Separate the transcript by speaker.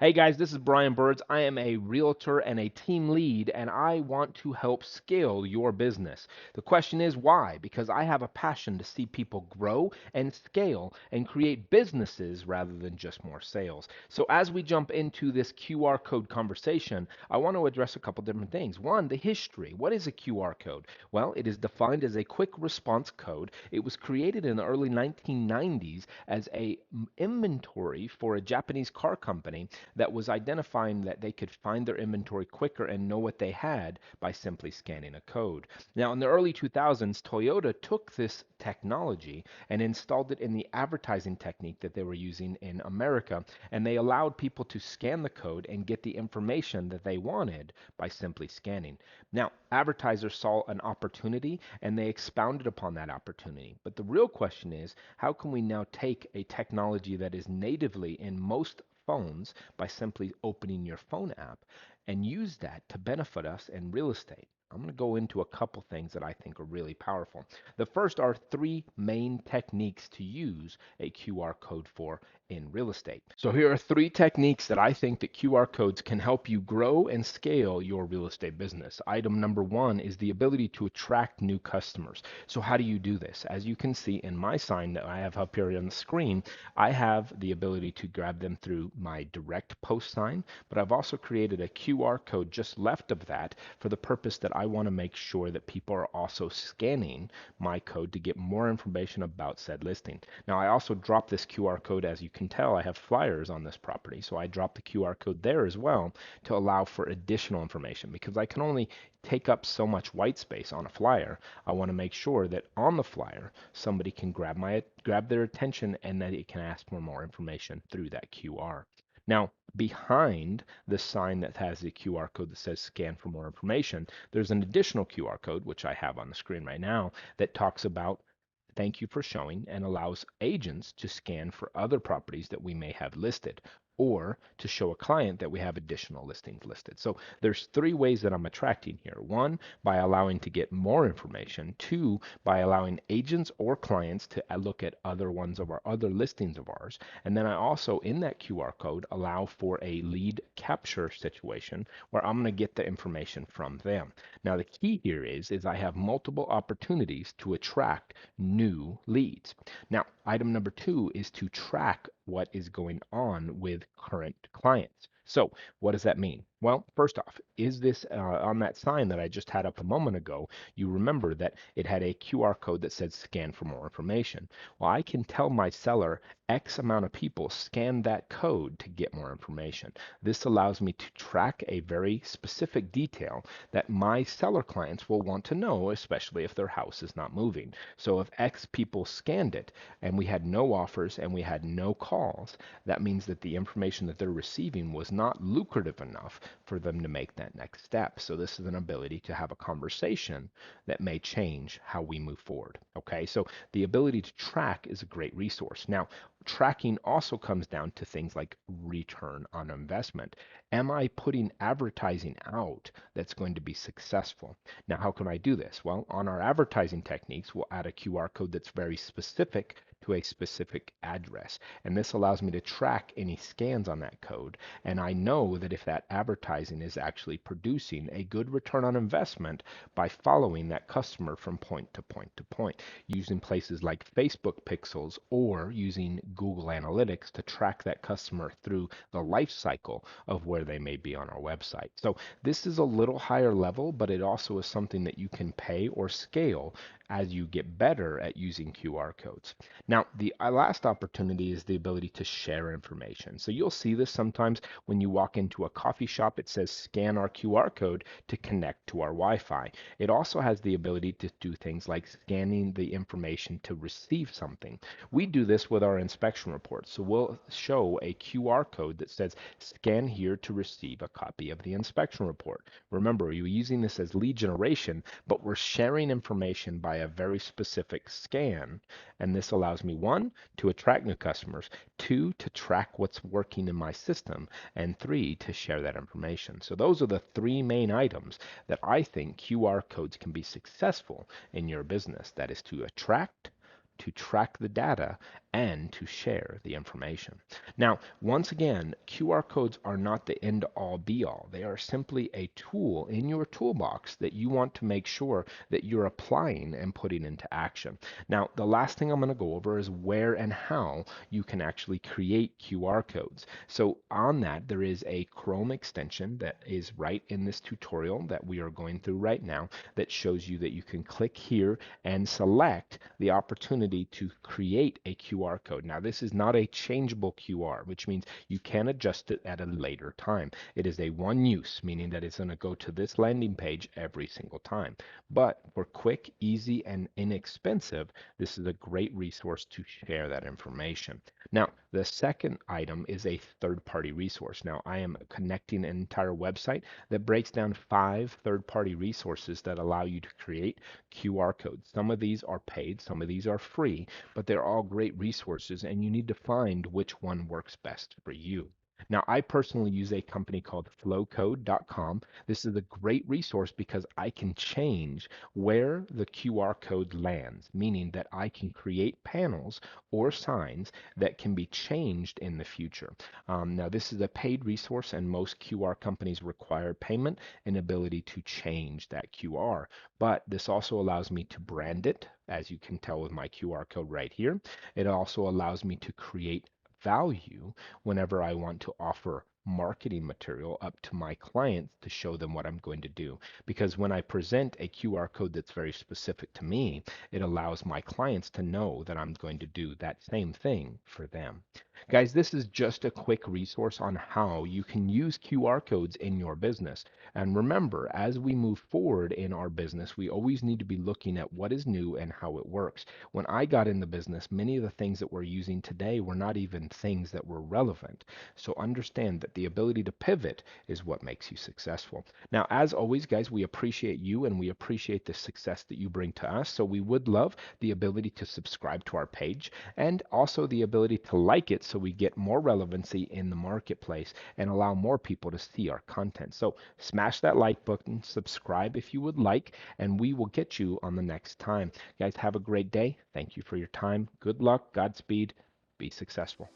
Speaker 1: Hey guys, this is Brian Birds. I am a realtor and a team lead, and I want to help scale your business. The question is why? Because I have a passion to see people grow and scale and create businesses rather than just more sales. So, as we jump into this QR code conversation, I want to address a couple different things. One, the history. What is a QR code? Well, it is defined as a quick response code. It was created in the early 1990s as a inventory for a Japanese car company that was identifying that they could find their inventory quicker and know what they had by simply scanning a code. Now, in the early 2000s, Toyota took this technology and installed it in the advertising technique that they were using in America, and they allowed people to scan the code and get the information that they wanted by simply scanning. Now, advertisers saw an opportunity and they expounded upon that opportunity. But the real question is, how can we now take a technology that is natively in most phones by simply opening your phone app and use that to benefit us in real estate? I'm going to go into a couple things that I think are really powerful. The first are three main techniques to use a QR code for in real estate. So here are three techniques that I think that QR codes can help you grow and scale your real estate business. Item number one is the ability to attract new customers. So how do you do this? As you can see in my sign that I have up here on the screen, I have the ability to grab them through my direct post sign, but I've also created a QR code just left of that for the purpose that I want to make sure that people are also scanning my code to get more information about said listing. Now, I also drop this QR code. As you can tell, I have flyers on this property, so I drop the QR code there as well to allow for additional information because I can only take up so much white space on a flyer. I want to make sure that on the flyer somebody can grab their attention and that it can ask for more information through that QR. Now, behind the sign that has the QR code that says scan for more information, there's an additional QR code, which I have on the screen right now, that talks about thank you for showing and allows agents to scan for other properties that we may have listed or to show a client that we have additional listings listed. So there's three ways that I'm attracting here. One, by allowing to get more information. Two, by allowing agents or clients to look at other ones of our other listings of ours. And then I also, in that QR code, allow for a lead capture situation where I'm going to get the information from them. Now the key here is I have multiple opportunities to attract new leads. Now, item number two is to track what is going on with current clients. So, what does that mean? Well, first off, is this on that sign that I just had up a moment ago? You remember that it had a QR code that said scan for more information. Well, I can tell my seller X amount of people scan that code to get more information. This allows me to track a very specific detail that my seller clients will want to know, especially if their house is not moving. So if X people scanned it and we had no offers and we had no calls, that means that the information that they're receiving was not lucrative enough for them to make that next step. So this is an ability to have a conversation that may change how we move forward. Okay, so the ability to track is a great resource. Now, tracking also comes down to things like return on investment. Am I putting advertising out that's going to be successful? Now, how can I do this? Well, on our advertising techniques, we'll add a QR code that's very specific to a specific address. And this allows me to track any scans on that code. And I know that if that advertising is actually producing a good return on investment by following that customer from point to point to point, using places like Facebook pixels or using Google Analytics to track that customer through the life cycle of where they may be on our website. So this is a little higher level, but it also is something that you can pay or scale as you get better at using QR codes. Now, the last opportunity is the ability to share information. So you'll see this sometimes when you walk into a coffee shop, it says scan our QR code to connect to our Wi-Fi. It also has the ability to do things like scanning the information to receive something. We do this with our inspection reports. So we'll show a QR code that says scan here to receive a copy of the inspection report. Remember, you're using this as lead generation, but we're sharing information by a very specific scan. And this allows me, one, to attract new customers, two, to track what's working in my system, and three, to share that information. So those are the three main items that I think QR codes can be successful in your business. That is to attract, to track the data, and to share the information. Now, once again, QR codes are not the end all be all. They are simply a tool in your toolbox that you want to make sure that you're applying and putting into action. Now, the last thing I'm going to go over is where and how you can actually create QR codes. So on that, there is a Chrome extension that is right in this tutorial that we are going through right now that shows you that you can click here and select the opportunity to create a QR code. Now, this is not a changeable QR, which means you can adjust it at a later time. It is a one use, meaning that it's going to go to this landing page every single time. But for quick, easy, and inexpensive, this is a great resource to share that information. Now, the second item is a third-party resource. Now, I am connecting an entire website that breaks down 5 third-party resources that allow you to create QR codes. Some of these are paid, some of these are free, but they're all great resources, and you need to find which one works best for you. Now, I personally use a company called flowcode.com. This is a great resource because I can change where the QR code lands, meaning that I can create panels or signs that can be changed in the future. Now, this is a paid resource, and most QR companies require payment and ability to change that QR. But this also allows me to brand it, as you can tell with my QR code right here. It also allows me to create value whenever I want to offer marketing material up to my clients to show them what I'm going to do. Because when I present a QR code that's very specific to me, it allows my clients to know that I'm going to do that same thing for them. Guys, this is just a quick resource on how you can use QR codes in your business. And remember, as we move forward in our business, we always need to be looking at what is new and how it works. When I got in the business, many of the things that we're using today were not even things that were relevant. So understand that the ability to pivot is what makes you successful. Now, as always, guys, we appreciate you and we appreciate the success that you bring to us. So we would love the ability to subscribe to our page and also the ability to like it so we get more relevancy in the marketplace and allow more people to see our content. So smash that like button, subscribe if you would like, and we will get you on the next time. Guys, have a great day. Thank you for your time. Good luck, Godspeed, be successful.